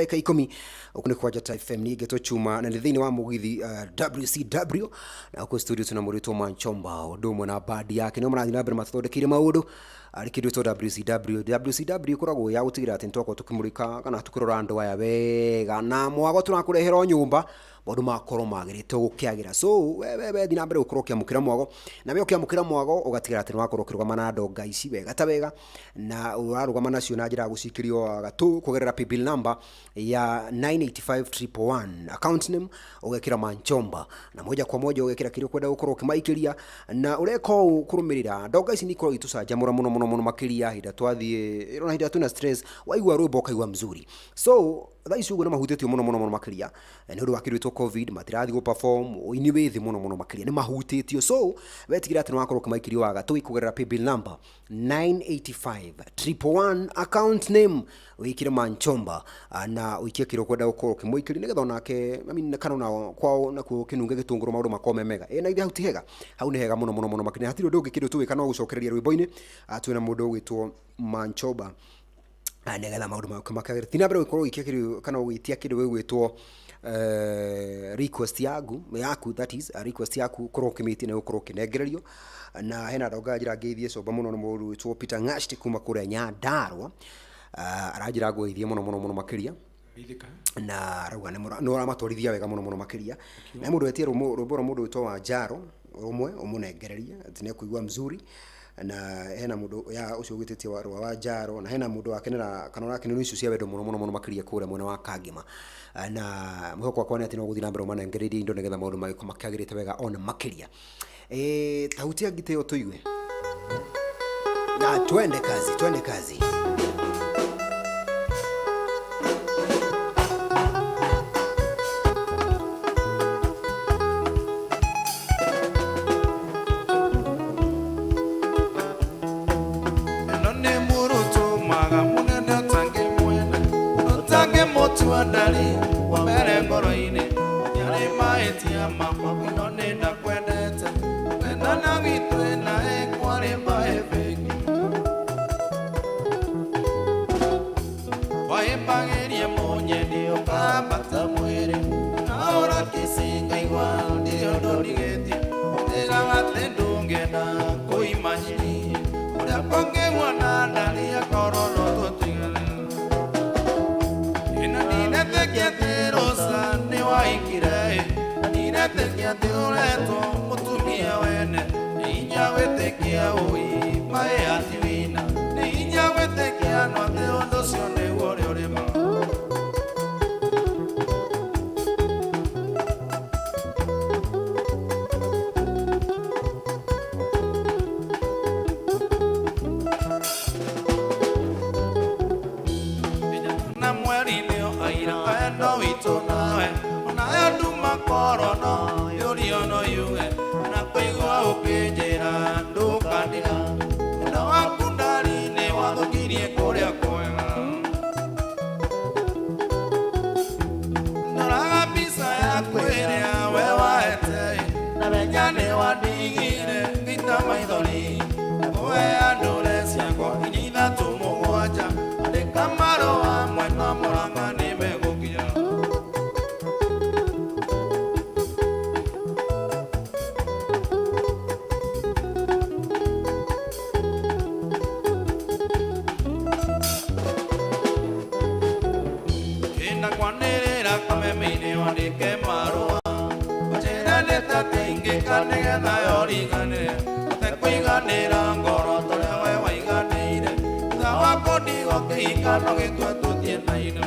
ndagika 10 ukuni kwa Jata FM ni geto chuma na thini wa mugithi WCW na uko studio tuna murito Manchomba udomwe na badi yake no murathi na mbere mathodekire maundu ari kindu to WCW kuragwo ya gutigira ati ntoko tukimurika kana tukirora andu aya wega na mwago tunakurehera nyumba maundu makoro magirite gukiagira so we thina mbere ukorwo kiamukira mwago na we ukiamukira mwago ugatigira ati nwakorwo kirugama na ndonga ici wega ta wega na urarugama nacio na njira gucikirio gatu kugerera paybill number ya 985111 account name ugekira Manchomba na moja kwa moja ugekira kirio kwenda gukorwo kimaikiria na ureko kurumirira ndonga ici nikorwo itucanjamura muno makiria hinda twathie irona hinda tuna stress waigua rwimbo kaigua mzuri so thaici uguo na mahutitio muno makiria ni undu wakiritwo covid matirathi go perform ini withi muno makiria ni mahutitio so wetigira ati nwakorwo kimaikirio waga tu ikugerera paybill number 985111 account name wikire Manchomba na uikie kiro kwenda gukorwo kimuikiri nigetha onake kana na kwao na kinunge gitunguru maundu makome mega na ithe hauti hega hau ni hega muno makiria hatiro ndungi kindu tuwika no gucokereria rwimbo-ini twina mundu ugitwo Manchomba negetha maundu makagera tina mbere gukorwo ikikirio kana ugitia kindu wigwitwo request yaku that is a request yaku korwo kimiti na gukorwo kinengererio na hena ndonga njira ngeithie comba muno mundu witwo Peter Ngashti kuma kuria Nyandarua aranjira ngweithie muno makiria na rauga no ramatwarithia wega muno makiria na mundu wetie ruboro mundu witwo wa Njaro umwe umunengereria ati ne kuigua mzuri na hena mundu ya ucio gwititie wa Njaro na hena mundu akenera kana rakenera icio cia wendo muno makiria kure mwena wa Kangima na mwiko kwa ati no guthi na mbere manengereria indo negetha maundu magiko makagirite wega ona makiria tahutia ngiteo tuigue na twende kazi Tuandali wa mere ngoro-ini nyari maetia makwa kinone na kwendete wenda na gitwe na ekware maebeki waimbagirie munyendi ukambata mwiri na ora kisinga igwa ndio ndorigeti ndiraga ndungena kuimanyiri uria konge mwana ndali akorono tutigane rosa ne waikire nina tekia teoreto mutumia wene ninya wetekia ui mae ativina ninya wetekia no teondo sione wore orema na mweri leo aira no ito nawe na anduma korona yuri ono yuge na kuigwa ukijira ndukandira na wakundari ne wathukirie kuria kwega ndoraga pisa ya kwiria we waete na menyane wadigire ngita maithori we andure ciakwa inyitha tumugwanja andika marũa mwena Murang'a nimegukia ina kwanirira kamemini wandike marũa njĩra nĩtatingĩka nĩgetha yoriganĩre tekũiganĩra ngoro tũrĩa we waiganĩire thutha wako ndigo kĩhikano gĩtue tũthiĩ naina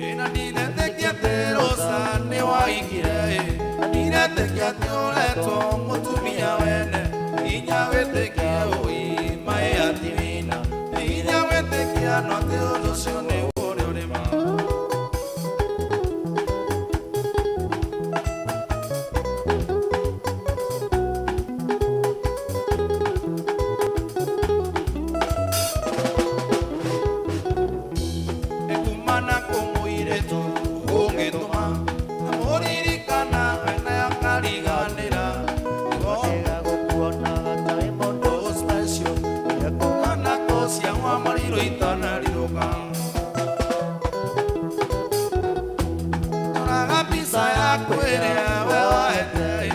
ĩna ndiretĩkia atĩ rosa nĩ waigire ndiretĩkia atĩ ũretwo mũtumia wene hinya wĩtĩkie ũi mae ativina hinya wĩtĩkia no atĩ ũndũ ũcio nĩ ũrĩ ũrĩma Ita na riroka Toraga pizza ya kwerea wewaete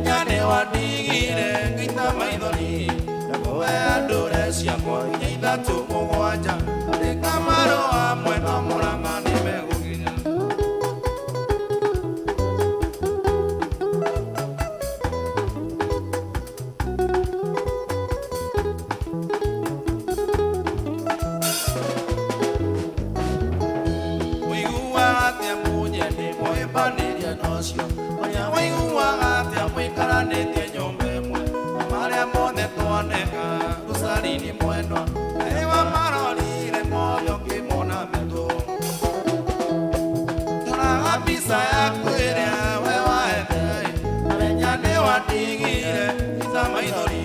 Nyane wanigire ngita maithori Nakowe andure ciakwa ithatu mugwanja Rikamaro amwe na Murang'a nimegukinya Wiguaga atia munyeni mwimbanĩria nocio Oria wiguaga atia mũikaranĩtie nyũmba ĩmwe Na marĩa mothe twaneka Rusari-inĩ mwendwa Ewa marorire moyo kĩmona metũ Toraga mbica yaku ĩrĩa we wahete Menya nĩ wandigire ita maithori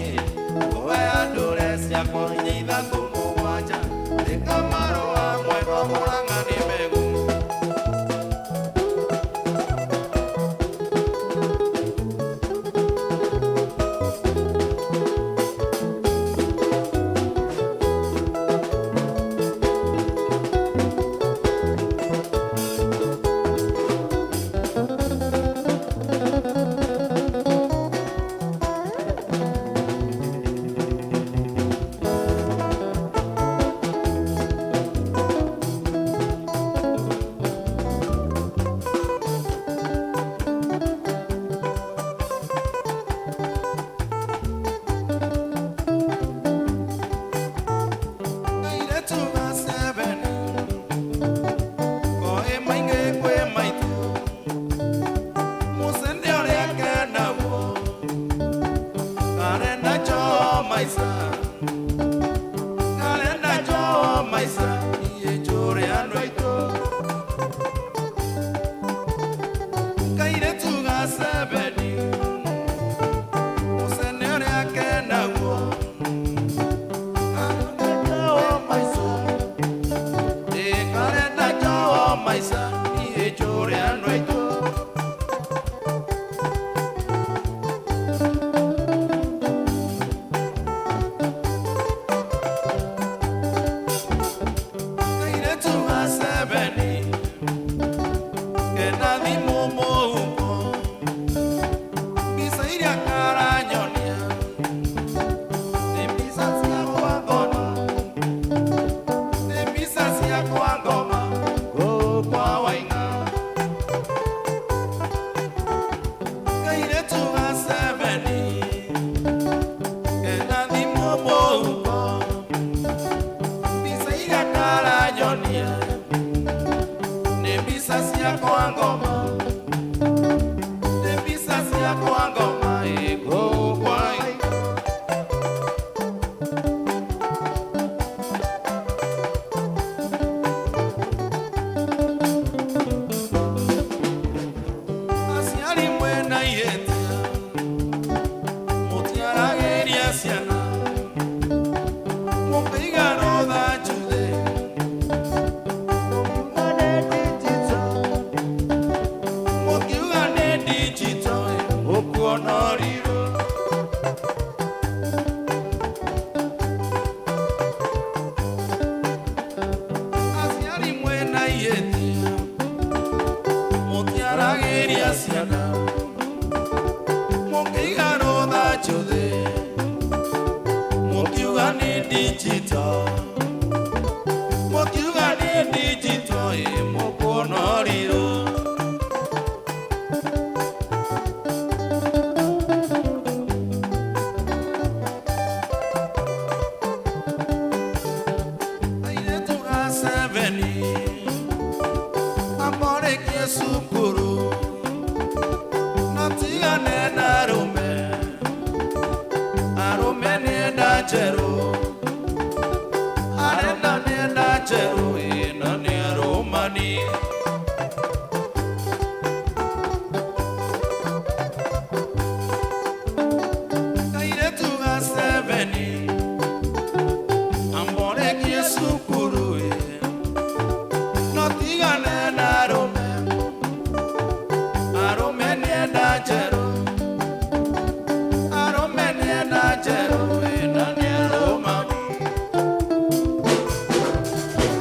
Kowe andũre ciakwa inya ithatũ mũgwanja Rĩkamarũa mwendwa Murang'a nĩmegu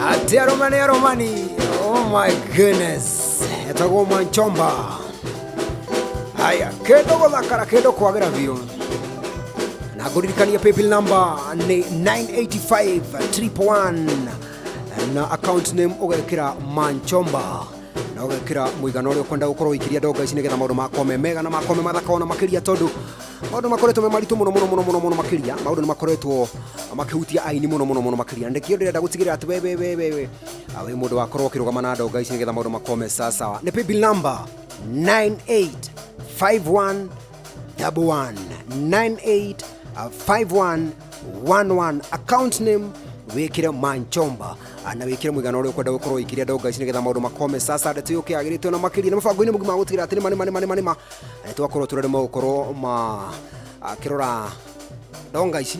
Atia Romani. Oh my goodness. Etagwo Manchomba. Haya, kidogo thakara kidogo agera vio. Na kuririkania PayPal number ni 985 na account name ugekira Manchomba. Na ugekira muigana uria kwenda gukorwo ikiria doga ici nigetha maundu makome mega na makome mathaka ona makiria tondu maundu makoretwo maritu muno makiria maundu ni makoretwo makihutia aini muno makiria ndikio ndirenda gutigirira ati we awe mundu wakorwo kirugama na doga ici nigetha maundu makome sawa ni PayPal number 985111 985111 account name wikire Manchomba ana wikire muigana uria kwenda gukorwo ikiria doga ici nigetha maundu makome sasa ndete yuke agirite na makiria na mabango-ini mugima gutigira ati mani twakorwo turere magukorwo ma kirora donga ici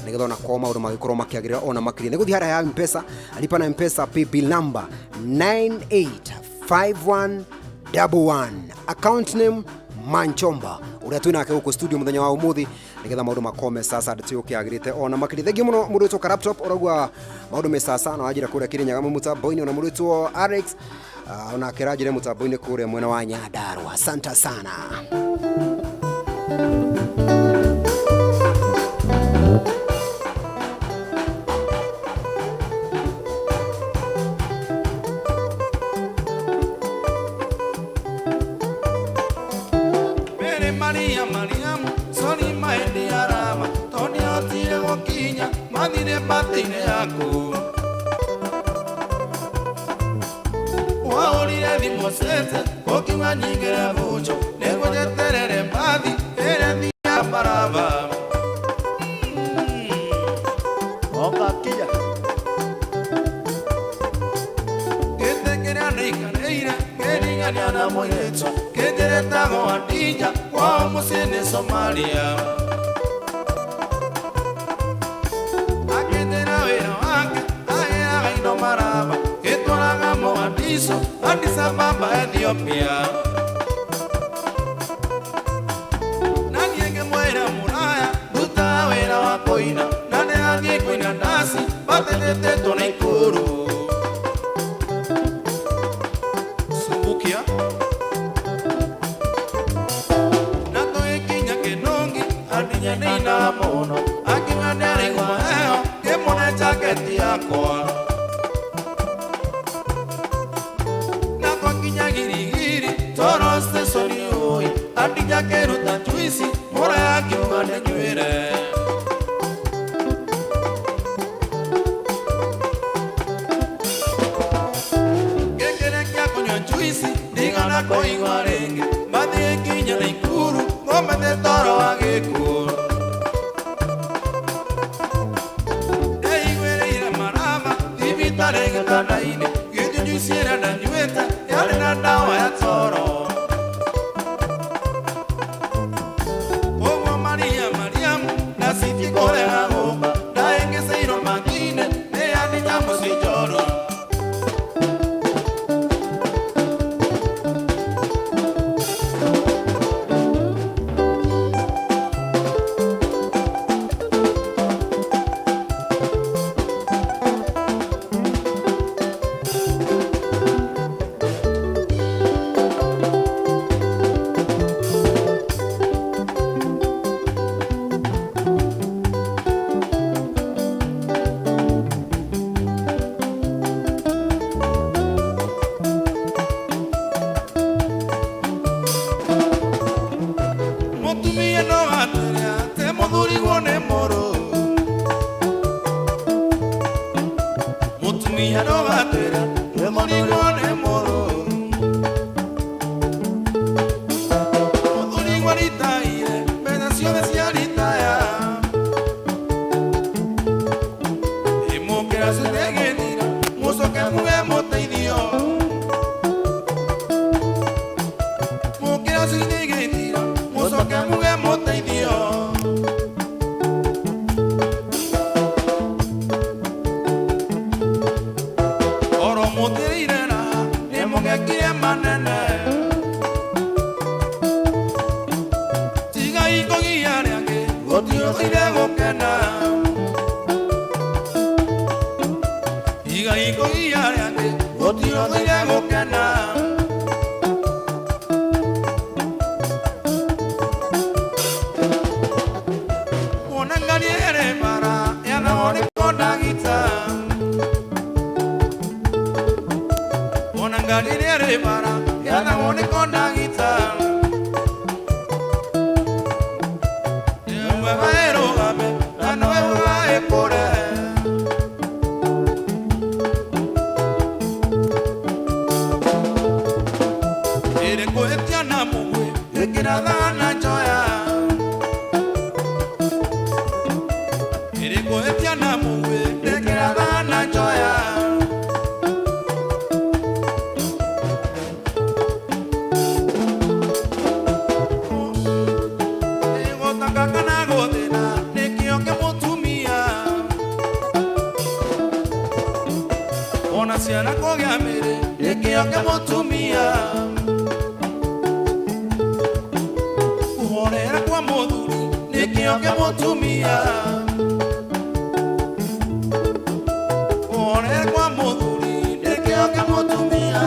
nigetha ona kwa maundu magikorwo makiagirira ona makiria ni guthi hara ya M-Pesa alipa na M-Pesa PayPal number 985111 account name Manchomba uria twina nake guko studio muthenya wa umuthi nigetha maundu makome sasa ndete yuke agirite ona makiria thengio muno mundu witwo laptop oragwa maundu me sasa na wajira kuria kirinyaga mutambo-ini ona mundu witwo Alex ona kirajire mutambo-ini kuria mwena wa Nyandarua. Asante sana. Mariamu, soni maende arama, toni otire gokinya, madire batine yaku. Waorire dimosete, gokinya nyingere bucho, nego jeterere badi, ere dia baraba. Okakia. Kete kera neikaneire, keringa nyana moyecho, kete tago atija. Musene Somalia akendera wera wake aera ino maraba ketolaga Mogadishu Addis Ababa Ethiopia nanienge mwera muraya duta wera wakoina nane angie koina nasi batetete tona ikuru Sumbukia Nina mono, aking'anere ng'oeo, kemone jaketi yakwa. Nako kinya girigiri, toro stesoni oi, adija keruta juisi, mora yaki ungane nywire. Kekere kia kunyo juisi, digana koi ng'arenge, badie kinya na ikuru, ng'ombe te toro agekuru. Kanaine, yetu jusiera na nyueta, yale na dawa ya toro. Ogo Mariamu, na siti kore agomba, na enge seiro magine, ne adi jambo si joro. Oro moteirena iko iyarande gotiro thire gukena onangariere bara yana one kondagita onangariere bara yana one kondagita Mwaero gabe ano ewa ekore Ere koetiana mwe ekira dana joya Ere koetiana mwe ekira dana joya Ego takakana godena nekio ke motumia Ona siana kogya mere nekio ke motumia Kuhorera kwa moduri nekio ke motumia Kuhorera kwa moduri nekio ke motumia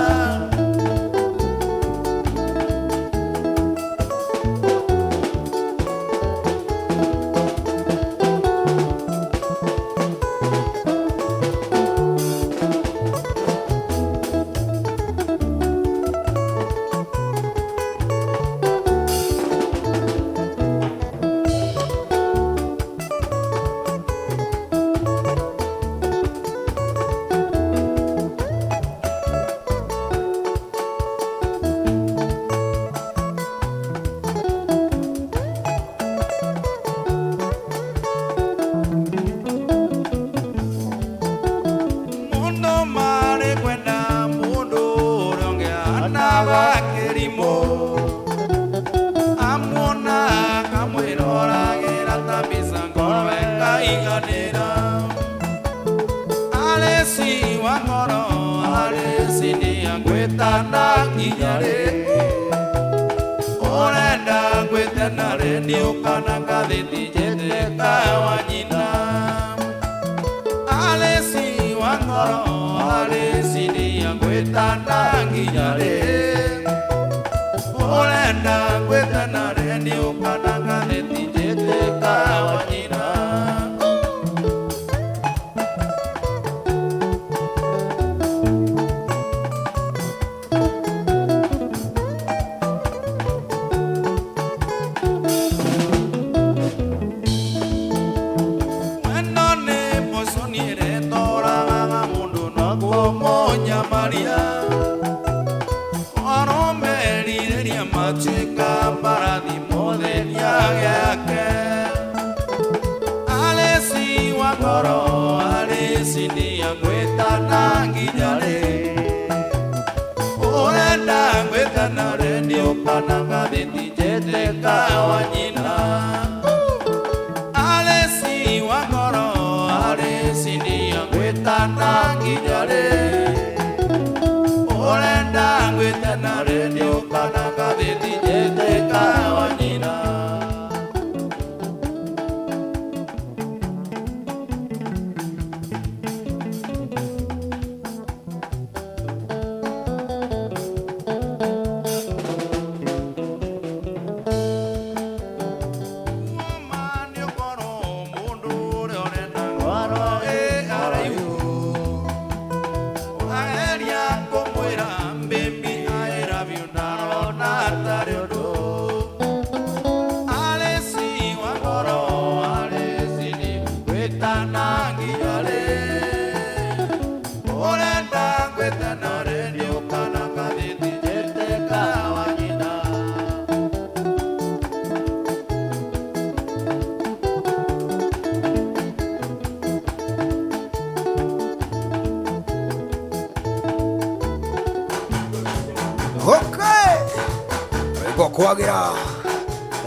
Kwagira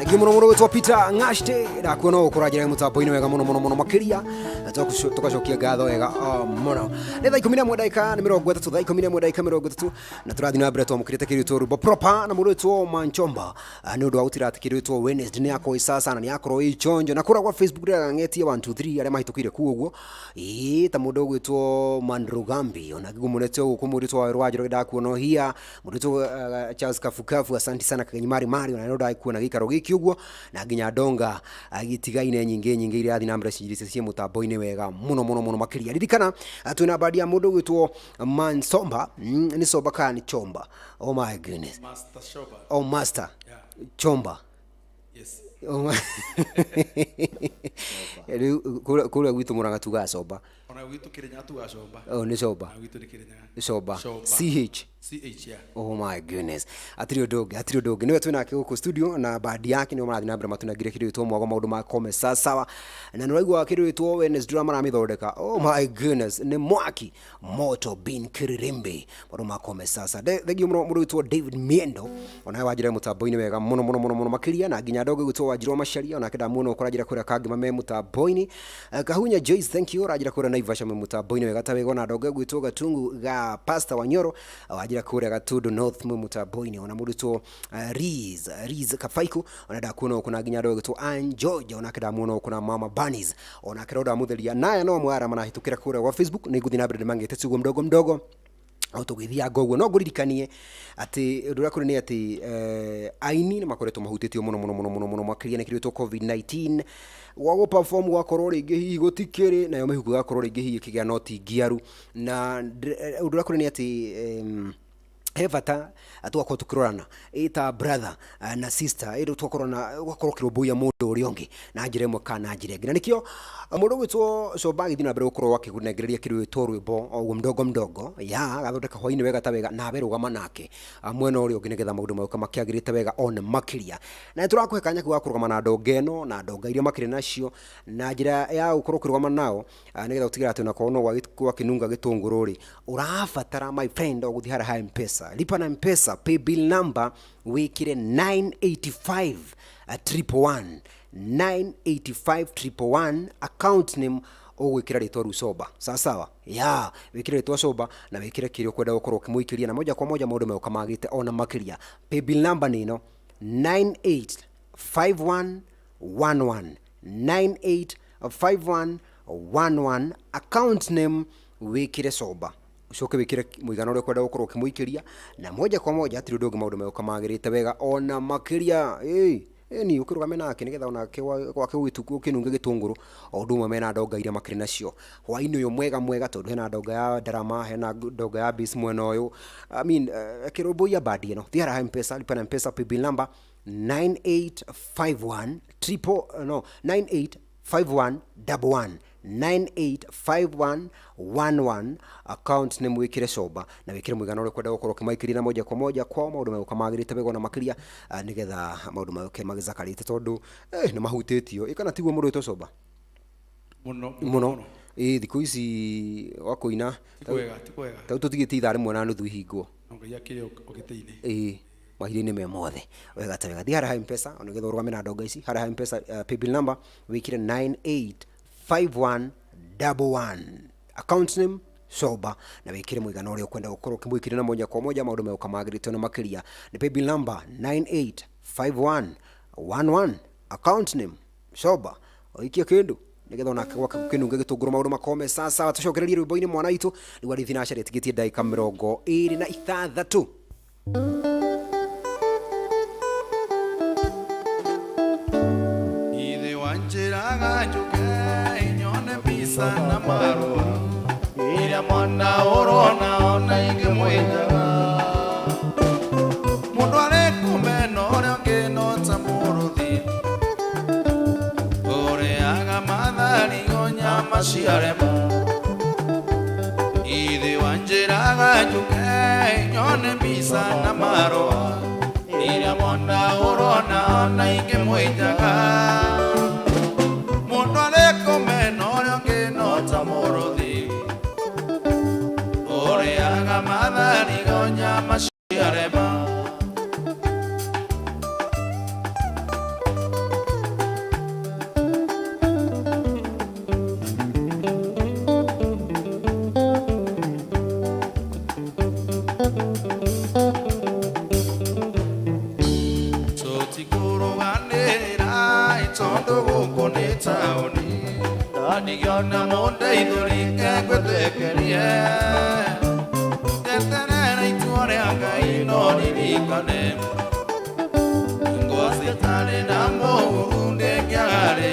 Gimuno muno wetwa Peter Ngashte na kuona ukuragira mutambo ino wega muno muno makiria tugacokia ngatho wega muno nä thaa 11 ndagika nä 30 thaa 11 ndagika 30 na tå rathiä na mbere twamå kä rä te kä rä two rumbo proper na må rä two Manchomba nä å ndå wa gå tiratä kä rä two Wednesday nä yakorwo sasa na nä yakorwo ä chonjo na kå ra kwa Facebook rä ang'etie 123 arä a mahätå kä ire kuo guo ta må ndå å gwä two Mandrugambi ona gä gå må rete å gå kå må rä two rwajå ndakuona hia må rä two Charles Kafukafu asanti sana kagenyi mari mari ona nä å ndakuona gä ikaro gä kä å guo na nginya ndonga agä tigaine nyingä iria athi na mbere ciä må tambo-inä wega muno makiria ririkana twina badi ya mundu gwitwo Manchomba ni Soba kana Chomba. Oh my goodness, Master Shoba. Oh master, Yeah. Chomba. Yes. Oh my kule gwitu muranga tuga Soba. Ona gwitu Kenya tuga Shoba. Oh ni Soba. Na gwitu ni Kenya. Soba. Shoba. CH. CH, yeah. Oh my goodness. Atiri dogi niwe twina ke guku studio na badi yake ni marathi na mbere matunagire kiru two mwago maundu makome sawa na nuraigwa kiru two Wednesday maramithondeka. Oh my goodness, ni mwaki moto bin kiririmbi maundu makome sasa thegio muru two David Miendo ona wajire mutambo-ini wega muno makiria na nginya ndogo gwitwo wajirwo macaria ona kenda muno kurajira kuria kangi mame mutambo-ini Kahunya Joyce, thank you rajira kuria Naivasha me mutambo-ini wega ta wega na ndogo gwitwo Gatungu ga Pastor Wanyoro wajira kuria Gatudu North me mutambo-ini ona murutwo Riz Kafaiku ona ndakuona kuna nginya ndogo gwitwo Anjoja ona kenda muno kuna Mama Bunnies ona kiroda mutheria naya no mwara manahitukira kuria kwa Facebook ni guthi na mbere mangete tugo mdogo au tugithia ngoguo no nguririkanie ati ndura kuri ni ati aini ni makoretwo mahutitio muno makiria ni kiritwo COVID-19 wago perform gwakorwo ringi hihi gutikiri nayo mihuko gwakorwo ringi hihi kigia noti ngiaru na ndura kuri ni ati Hevata atuwa tukirorana ita brother na sister ero twakorona gwakorwo kiromboya mundu uri ongi na njire imwe kana njire ngi na nikio mundu gwitwo Soba githi na mbere gukorwo akigunengereria kirwitwo rwimbo o mdogo ya gathondeka hwaini wega ta wega na berugama nake mwena uri ongi nigetha maundu mauka makiagirite wega on makiria na turakuhe kanya kwa kurugama na ndongeno na ndonga iria makire nacio na njira ya gukorwo kirugama nao nigetha utigira ati na kono gwa kinunga gitunguru ri urabatara my friend o guthi hara M-Pesa lipa na M-Pesa paybill number wikire 985 account name ogwikira ritwa Rusoba sawa ya wikire ritwa Soba na wikire kirio kwenda gukorwo kimuikiria na moja kwa moja maundu meuka magite ona makiria paybill number nino 985111 account name wikire Soba ucoke wikire muigana uri kwenda gukorwo kimuikiria na moja kwa moja atiri ndogo maundu meuka magirite wega ona makiria ni ukirugame nake nigetha ona gwake gwituku kinunge gitunguru o ndumwe mena ndonga iria makiri nacio hwaini uyu mwega tondu hena ndonga ya Darama hena ndonga ya Bis mwena uyu I mean kiromboia badi no thiara M-Pesa lipa na M-Pesa paybill number 985111 account name wikire Soba na wikire muigana uri kwenda gukorwo kimaikiri na moja kwa moja kwa maundu meuka magirite wega na makiria nigetha maundu meuke magizakarite tondu ni mahutitio ikana tiguo mundu witwo Soba muno thiku ici wakuina tikwega tau tutigite ithaa rimwe na nuthu ihingwo ngai akire ogiteini mahiri-ini me mothe wega ta wega thiara M-Pesa ona getha urugame na ndonga ici hara M-Pesa paybill number wikire 985111 account name Soba na wikire muigana uri ukwenda gukorwo kimuikire na moja kwa moja maundu meuka magirite na makiria ni paybill number 985111 account name Soba oikia kindu nigetha ona gwaka kinunge gitunguru maundu makome sasa tucokererie rwimbo-ini mwana itu ni warithi na shari tigitie ndagika 26 njiraga njuke inyone bisa na marua ira mwana urona ona ingi mwenyaga mundu arikumena uria ungi no ta muruthi uriaga mathari gonya maciarema ithi wa njiraga njuke inyone bisa na marua ira mwana urona ona ingi mwenyaga madhari gonya mashiarema Nigiona monde iduri ke kwetekerie Tetenera ituare anga inori likane Ngozi tale namo urunde kyare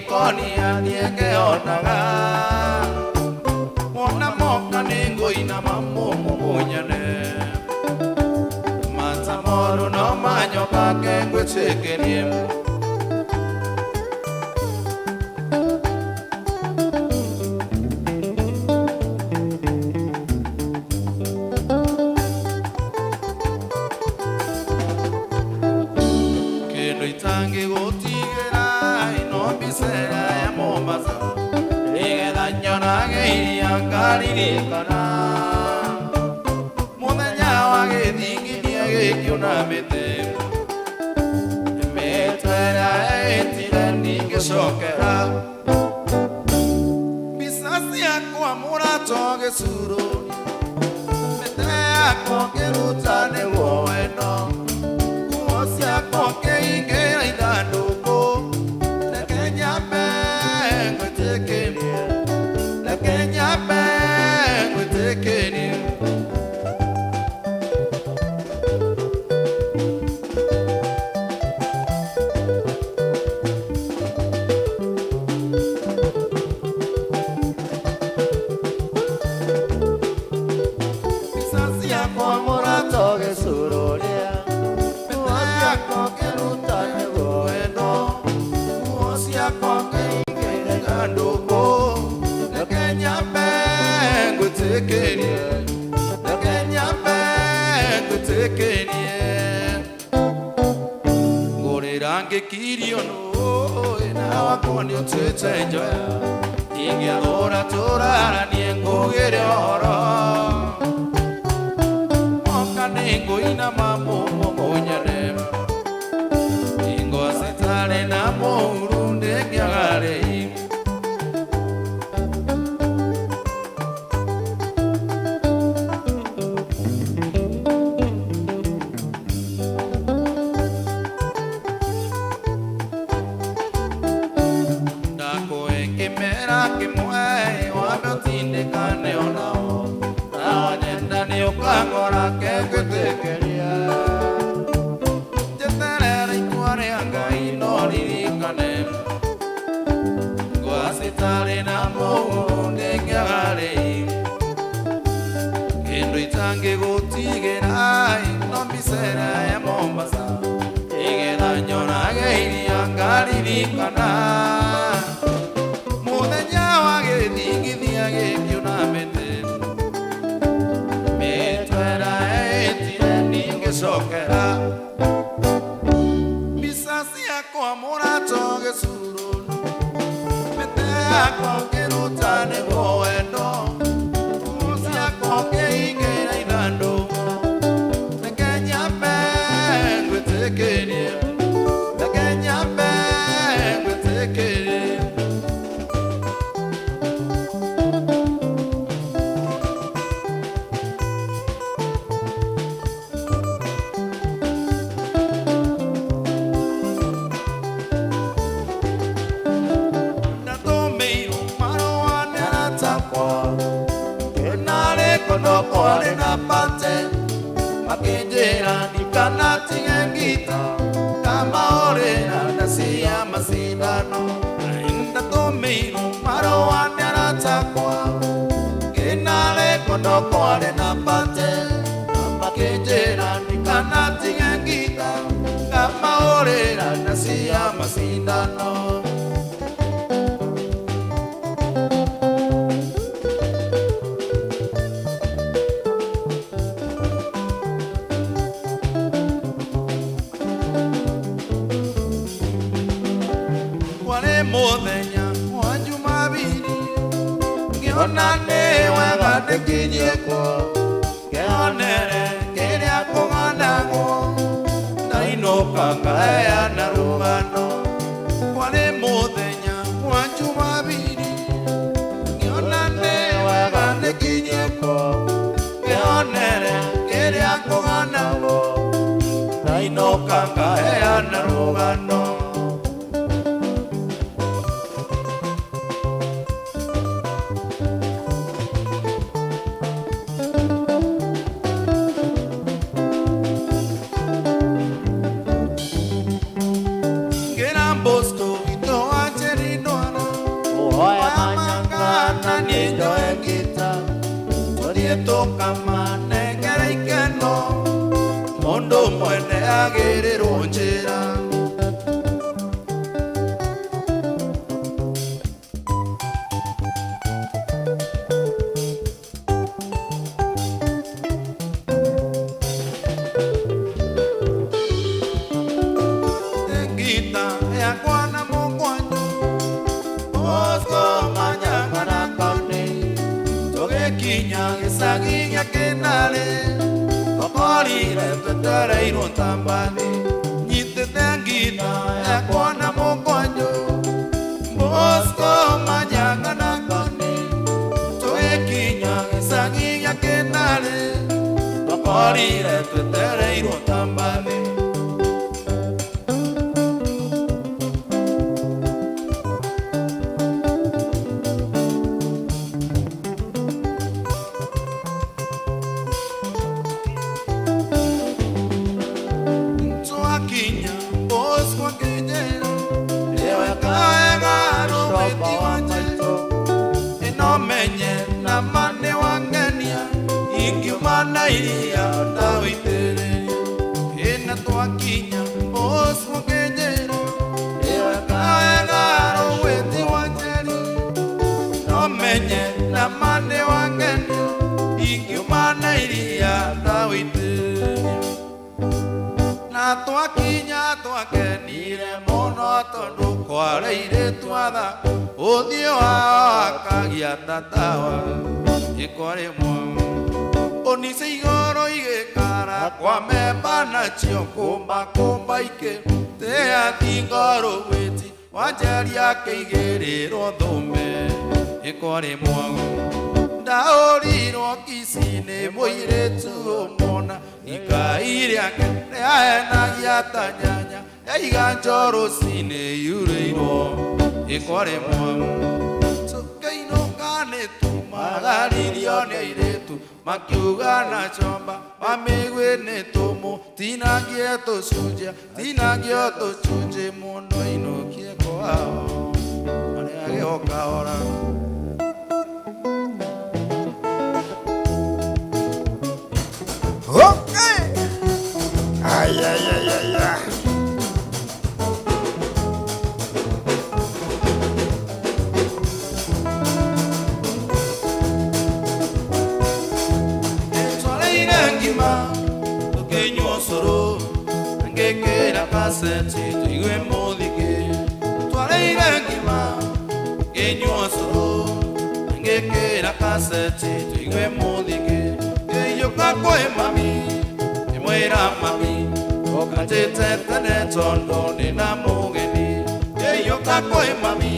Konia nienge onaga Mona moka ningo ina mamumu munyane Matamoro no manyo kakengwe chekenim Keno itange gotigera Será ya Mombasa, liga daño na gay angaririkana. Mudaña que dingi niague que una mete. Me traerá etira ni que soquera. Bisasia con amor a toque suro. Me trae con que lucha de bueno. Como sea con que inguera y dando. Gorerange kirio no enawa konyo tete joya Inge adora torara niengo gere oro Moka nengo ina mamu monyane Ingo asitare na morunde gyagare Agora que te quería Te tenere in cuore anche non ricane Quasi tale namore chiare Che noi tanche gottigherai Non mi sarai a Mombasa E che daño na che anche ricana Mudaña che dighi dia che più una mente Soquera Bisasia con amor a toque suro Metea con que no tane bueno Usia con que inguera y dando Pequeña pengue te quería Pequeña pengue te quería No cuore na parte Makejera ni kanati ngita Kama ore na siya masidano Inda tomiru maro anyara takwa Kinale kono cuore na parte Makejera ni kanati ngita Kama ore na siya masidano Modeña, Juan Yumabiri, ngĩonane wega ndĩkinyĩkuo kĩonere kĩrĩa kũganagwo ndainũka ngaheana rũgano kwarĩ mũthenya wa Jumapili ngĩonane wega ndĩkinyĩkuo kĩonere kĩrĩa kũganagwo ndainũka ngaheana rũgano toka manengera ikeno mundu mwene agirirwo njira ngita yakwa na mukwanyu osko manyangana kone togekinya gisagi gĩa Kĩnarĩ tũkorire twetereirwo Tambani nyitĩte ngita yakwa na mũkwanyu Bosco Manyang'ana Koni tũgĩkinya gĩcagi gĩa Kĩnarĩ tũkorire twetereirwo Tambani iria ndawĩtĩrĩria ĩna twakinya Bosco Kĩnyĩro ĩweka wega rũgwĩti wa Njeri no menye na mane wa ngenia ingiuma na iria ndawĩtĩrĩria na twakinya twakenire mũno tondũ kwarĩ airĩtu athaka ũthiũ wao akagĩa tatawa ĩkwarĩ mwago onise igoro igĩkara kwa memba nacio kũmba ike tea thingoro gwĩti wa Njeri akĩigĩrĩrwo thũme ĩkwarĩ mwago ndaũrirwo kici-inĩ mũirĩtu ũmona ikai rĩake rĩahenagia ta nyanya yaiga njoro-cinĩ yurĩirwo ĩkwarĩ mwago tũkĩinũka nĩtumagaririo nĩ airĩtu makiuga na chomba wamĩgwĩ nĩ tũmũ tinangie tũcunjĩ tinangie tũcunjĩ mũno ainũkie kwao marĩa agĩoka ora okay ay ay ay ay ay ngĩkĩra kaseti tũigue mũthigĩ twareire ngima ngĩnyua ũcũrũ ngĩkĩra kaseti tũigue mũthigĩ ngĩiyũka kwĩ mami ngĩmwĩra mami oka njĩte tene tondũ ndĩna mũgeni ngĩiyũka kwĩ mami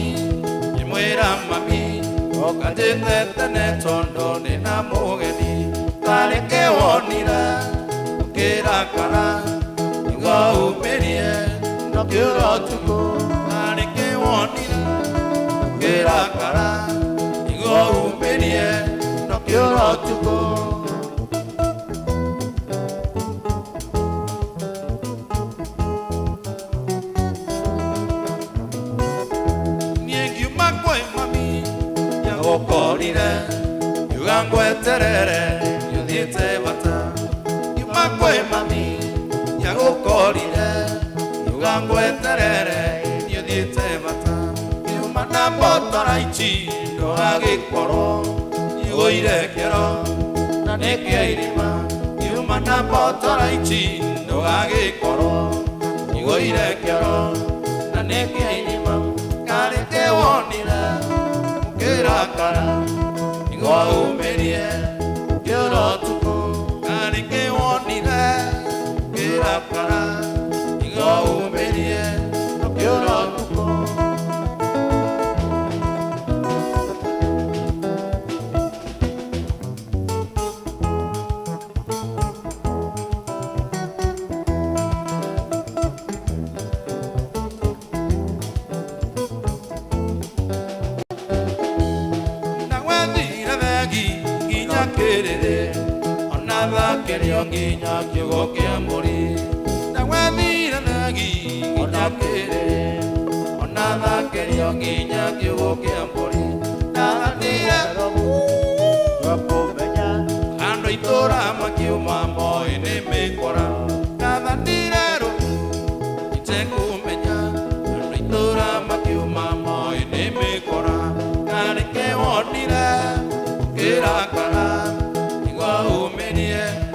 ngĩmwĩra mami oka njĩte tene tondũ ndĩna mũgeni tarĩkĩ wonire ũkĩrakara umĩrie no kĩũra ũtukũ tarĩkĩ wonire ũkĩrakara nĩguo umĩrie no kĩũra ũtukũ niĩ ngiuma kwĩ mami yagũkorire yuga ngweterere nĩũthiĩte bata ngiuma kwĩ mami yagũkorire yuga ngweterere nĩũthiĩte bata ngiuma na mbotoraici ndwagĩkorwo igũire kĩro na nĩkĩo irima ngiuma na mbotoraici ndwagĩkorwo igũire kĩro na nĩkĩo irima karĩkĩ wonire ũkĩrakara umerie Kioro tuko Kanike wonire Kira kara Igo umerie Kioro tuko Quería guiña que go que morir la guamira nagi ona querer nada quería guiña que go que morir nada día guapo bella ando y tora ma que mambo en me cora nada dinero y te comeña ando y tora ma que mambo en me cora nada que onira que la cara igual me nie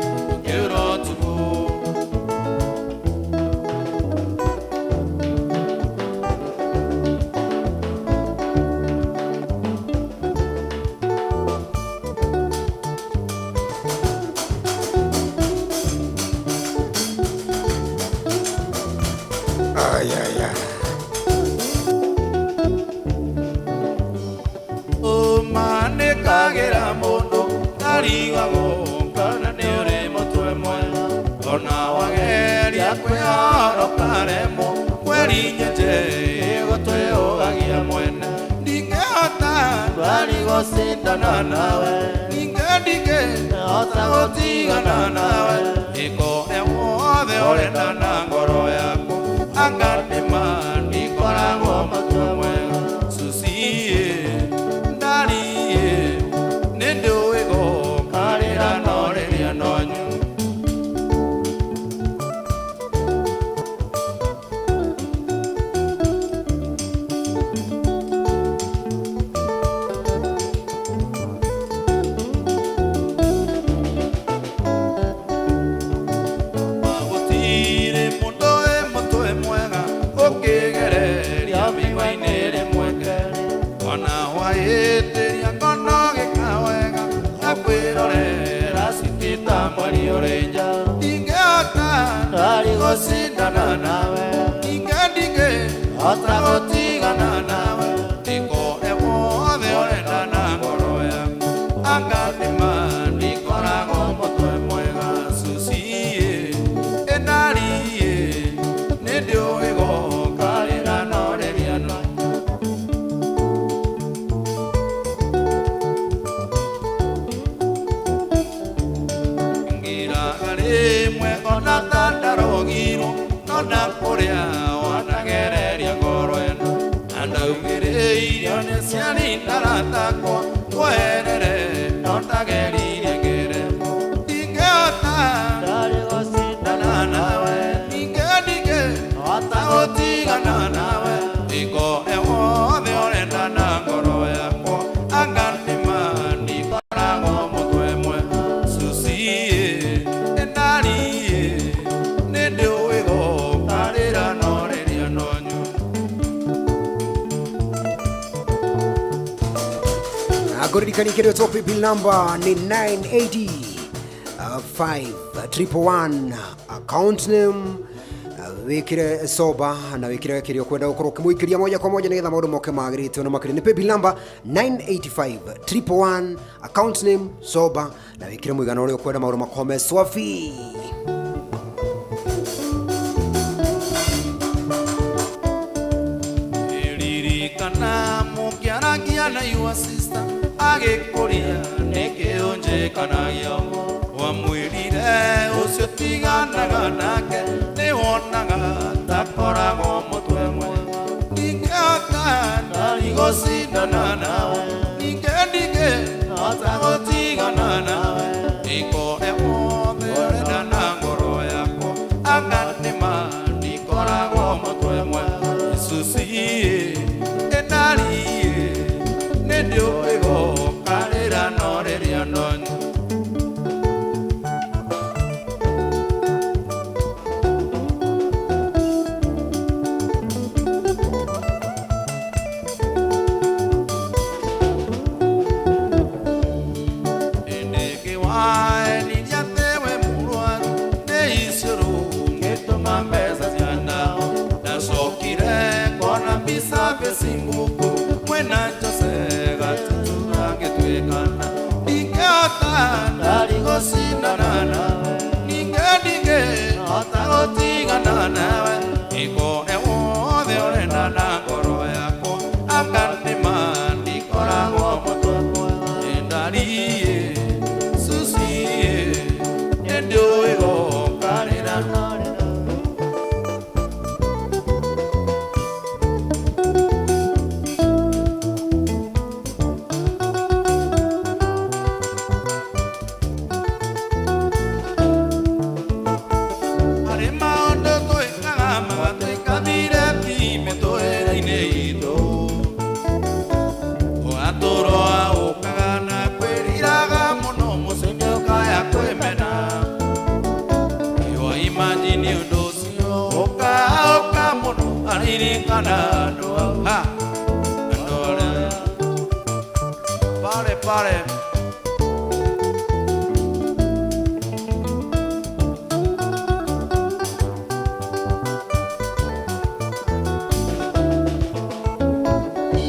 Kuririkani kero topi bill number ni 980 5 account name wikire soba na wikire kirio kwenda ukoro kimuikiria moja kwa moja nigetha maundu moke magirite na makire ni bill number 985 account name soba na wikire muigana uri kwenda maundu makome swafi kana mukiaragia na your sister agikuria nikionje kana yomo wamwirire ucio tiganaga nake ni wonaga takorago mutwe mwe ningata ndigocindana nawe ningendige atagotigana nawe iko emothe urenda na ngoro yakwa akanima ndikorago mutwe mwe Isusi enari nedio ego karera noreria non gũcindana nawe ningĩ hota gũtigana nawe ikone wothe ũrenda na ngoro yakwa anga nĩma ndikoragwo mũtwe ndariĩ suciĩ nĩndĩũĩ gũkarĩra Pare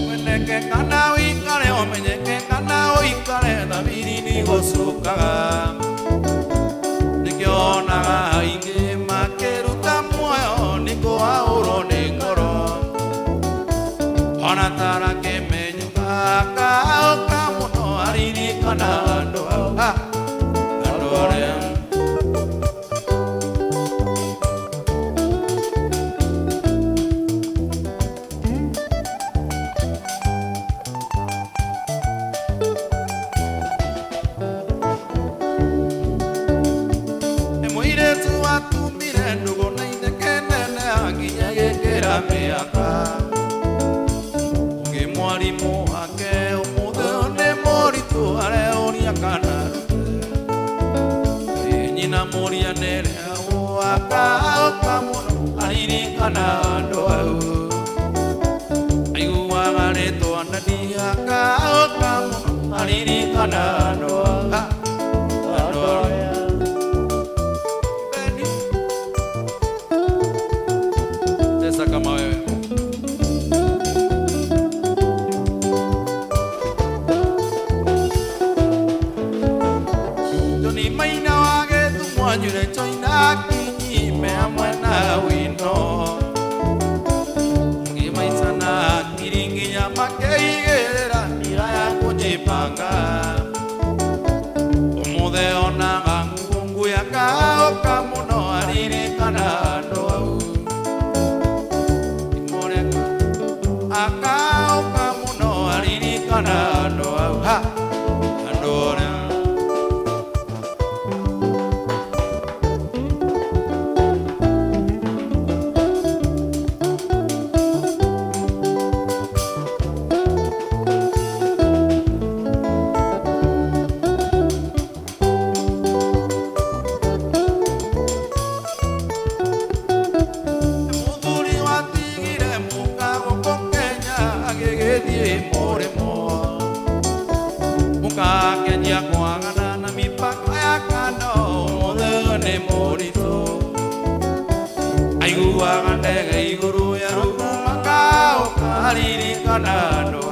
Meneke kana wikare omenyeke kana oikare na mirini gosukaga nikionaga aingi makiruta muoyo niko auro ni ngoro ona tara kemenyuka kaoka muno aririkana andũ arĩa mũirĩtu watumire ndũgũ na itheke nene nginya gĩkĩra mĩaka mwarimũ wake ũmũthĩ nĩ mũritũ areũria kana nyina mũria nĩrĩa akaoka mũno aririkana andũ au aiguaga rĩtwa ndani akaoka mũno aririkana andũ arĩa Tesa kama wewe Nyure choina kinyi me amwana wino Ngimaisana kiringinya makeigerera niraya kujipanga Umuthe onaga ngungu yakaoka muno aririkana andũ au Imoreka akaoka muno aririkana andũ au andũ arĩa Kenya kwagana na mipaka ya kando mũthĩ mũritũ aiguaga ndege igũrũ ya rũgũ makaũka aririkana andũ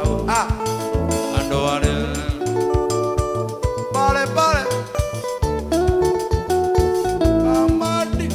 arĩa pare amadi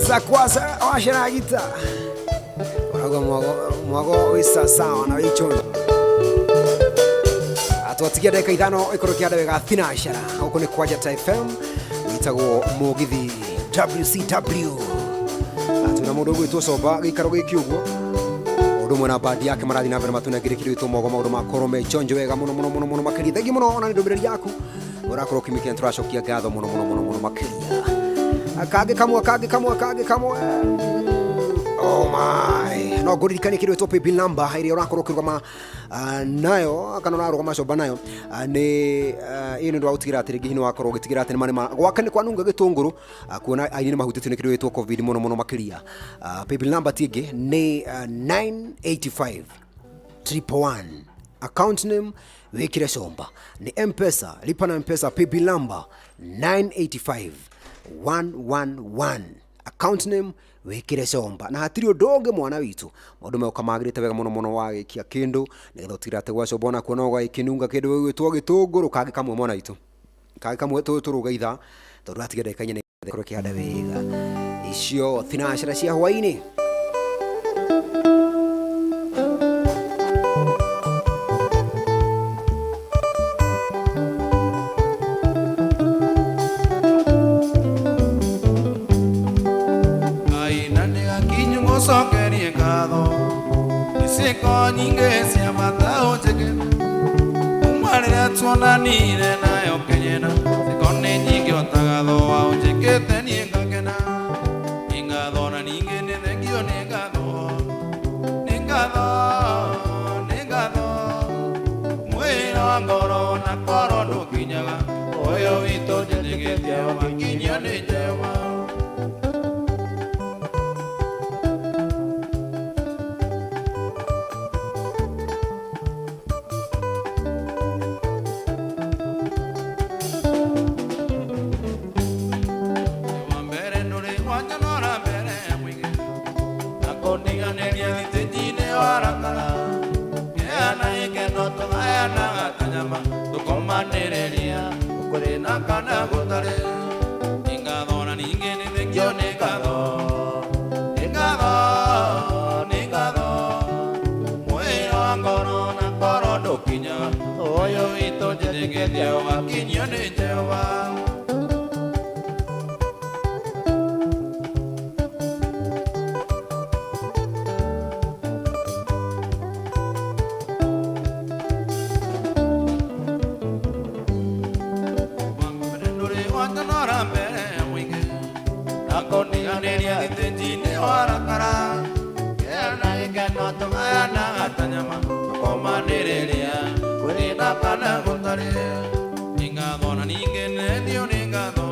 za kwanza washira gita orago mwago wisa sawa na wicho atwatigia dakika 5 ikorokia dawe finashara huko ni kwaja FM witagwo mugithi WCW atuna mundu gwitwo soba gikaro gikiugo Odumo na badi yake marathi na mbere matunagire kiri tumogo maundu makorome chonjo wega muno makiri thegi muno na ndumiriri yaku urakoro kimike nturashokia gatho muno makiria akage kamwe oh my no guririkani kiri tope bill number iri urakoro kirugama nayo kana narugama coba nayo ni ino ndo utigira atiri gihino wakoro gitigira atiri mane gwakane kwanunga gitunguru kuona aini mahutitio ni kiri wetwo covid muno makiria bill number tige ni 985 111 account name wekire somba ni M-Pesa lipa na M-Pesa bill number 985 111 account name wekire somba na hatiri odonge mwana witu maundu meko kamagirite wega muno wa kia kindu nigetha utigirate gwa cobona kuona gwa ikinunga kindu wewe twa gitunguru kage kamwe mwana witu kage kamwe turuga itha tondu atigire kanyene koro kihanda wega icio thinashira cia hwaini sokerie ngatho isiko nyinge cia bata ujeke umarire tuonanire nayo kenyena sikone nyingi otagatho wa ujekete nie ngakena ingatho na ninge ne thengio ne ngatho mwira ngoro na koro ndukinyaga oyo wito njegetie wakinya ne jewa nereria ukurina kana gutare ingatho na ninge ni thengio ni ngatho mwira ngoro na koro ndukinya oyo wito njegetie wakinyio ni jewa ingatho na ninge ne dio ni ngatho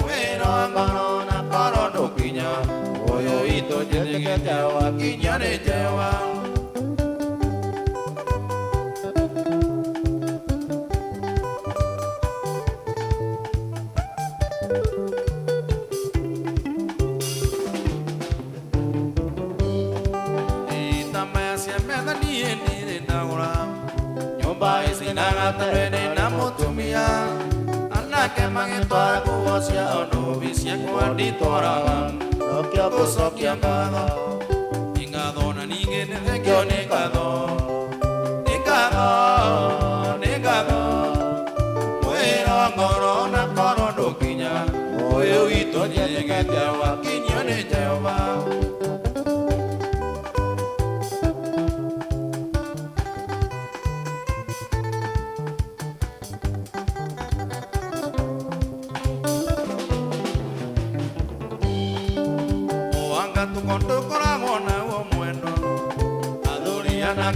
mwira ngoro na koro ndukinya oyo wito njegetie wakinya ni jewa Nagatare na mutumia anake magitwara kugocia ondu cia kwanditwaraga nokio gucokia ngatho ingatho na ninge ni thengio ni ngatho mwira ngoro na koro ndukinya uyu wito njegetie wakinyio ni Jehova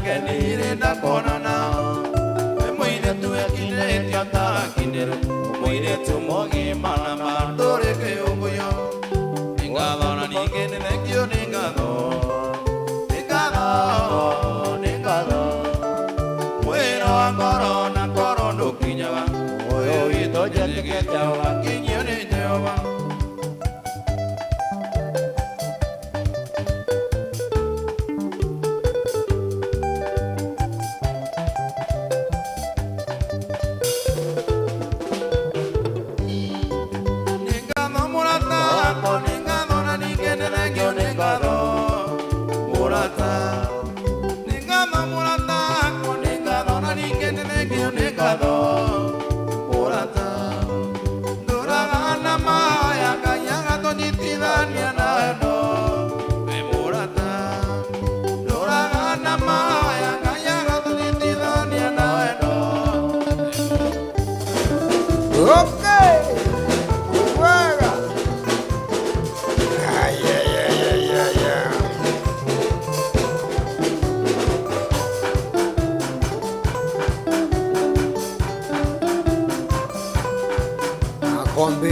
kenire na kona na mwire tuekire tiata kindero mwire tumogi mana mandore ke unguyo ingatho na ninge ne thengio ni ngatho mwira ngoro na koro ndukinyaga oyo wito njegetie wakinyio ni Jehova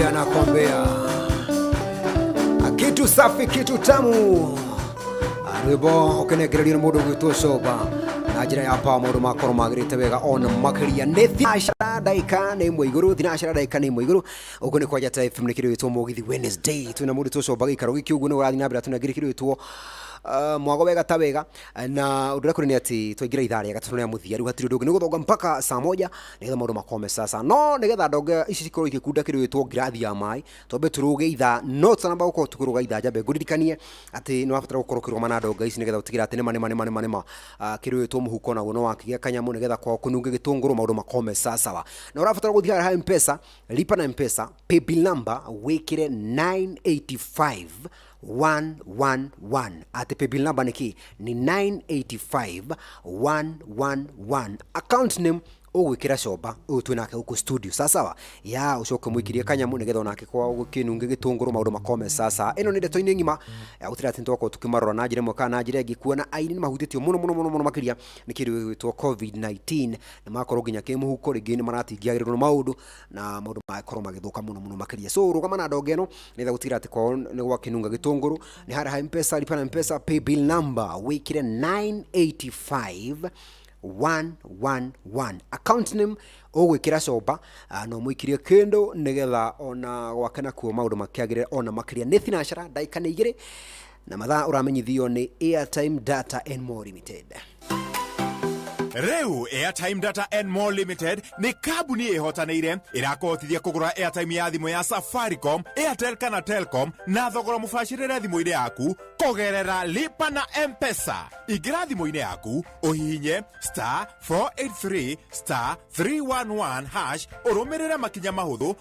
nakwambia kitu safi, kitu tamu. Rwimbo ukenegererio ni mundu gwitwo Coba na njira ya pa mundu makoro magirite wega ona makiria ni thinacara daika ni muiguru thinacara daika ni muiguru uko ni kwa Jata FM nikiri witwo Mugithi Wednesday twina mundu twitwo Coba gikaro giki ugu ni urathi na mbere tunagirikiri witwo mwago wega ta wega na udura kuri ni ati twaingira ithari gatatu na muthia riu hatiri ndugu ni guthonga mpaka saa 1 nigetha maundu makome sasa no nigetha ndonge ici cikoro ikikunda kiri witwo ngirathi ya mai tombe turuge itha no tsana uko tukuruga itha jambe nguririkanie ati no abatara gukoro kiroma na ndonga ici nigetha utigira ati ni mane kiri witwo muhuko na no wakigia kanyamu nigetha kwa kununge gitunguru maundu makome sasa wa na urabatara guthia ha M-Pesa lipa na M-Pesa pay bill number wekire 985 111 ate pay bill number niki ni 985 111 account name ugwikira Coba utwe nake uko studio sasa wa ya ucoke mwikirie kanyamu nigetha onake kwa gukinunge gitunguru maundu makome sasa eno ni ndeto ngima utira ati ntoko tukimarora na njire mwaka na njire ngikuona aini ni mahutitio muno makiria nikiri witwo COVID-19 na makoro ginya ke muhuko rigini maratingiagirwo maundu na maundu makoro magithuka muno makiria so rugama na ndogeno nitha gutira ati kwa ni gwakinunga gitunguru ni hara M-Pesa lipa na M-Pesa pay bill number wikire 985 111 account name ogwikira Coba no muikirie kendo nigetha ona gwakena kuo maundu makiagire ona makiria ni thinacara daika ni igire na mathaa uramenyithio ni Airtime Data and More Limited. Reu Airtime Data and More Limited ni kabuni ihotaneire irakotithia kugura airtime ya thimu ya Safaricom, Airtel kana Telcom na thogora mubashirire thimu-ine yaku kugerera lipa na M-Pesa. Igira thimu-ine yaku uhinye *483*311# urumirire makinya mahuthu